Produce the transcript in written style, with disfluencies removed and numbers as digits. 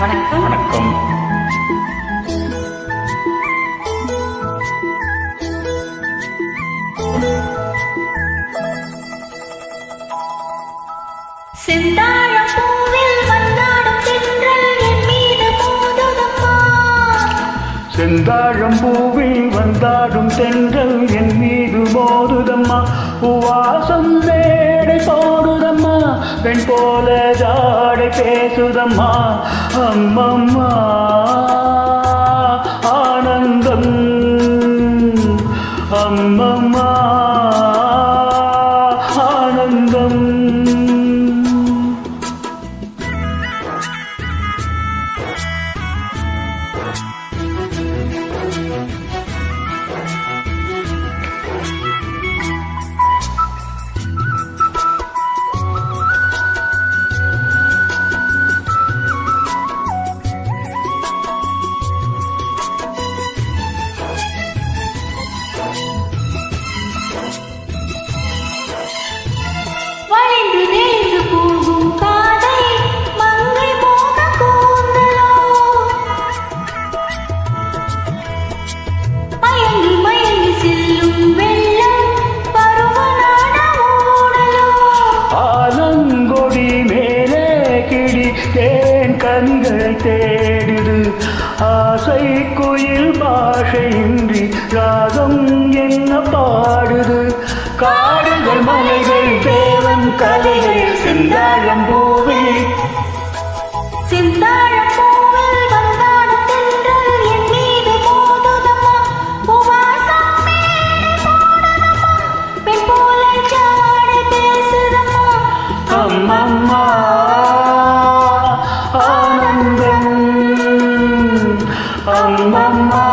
வணக்கம். வணக்கம். செந்தாழம் பூவில் வந்தாடும் தென்றல் என் மீது மோதுதம்மா. செந்தாழம் பூவில் வந்தாடும் தென்றல் என் மீது மோதுதம்மா. உவாசம் மேடை போடுதம்மா, பெண் போல ஜாடை பேசுதம்மா. அம்மம்மா ஆனந்தம், அம்மம்மா ஆனந்தம். வளைந்து நெளிந்து போகும் பாதை மங்கை மோக கூந்தலோ. மயங்கி மயங்கி செல்லும் வெள்ளம் பருவனான ஊடலோ. ஆலங்கொடி மேலே கிளி தேன் கனிகளை தேடுது. ஆசை குயில் பாஷையின்றி ராகம் என்ன பாடுது. காடுகள் மலைகள் தேவன் கலைகள் செந்தாழம் பூவில். செந்தாழம் பூவில் வந்தாடும் தென்றல் என் மீது மோதுதம்மா. உவாசம் மேடை போடுதம்மா, பெண் போல ஜாடை பேசுதம்மா. அம்மம்மா ஆனந்தம், அம்மம்மா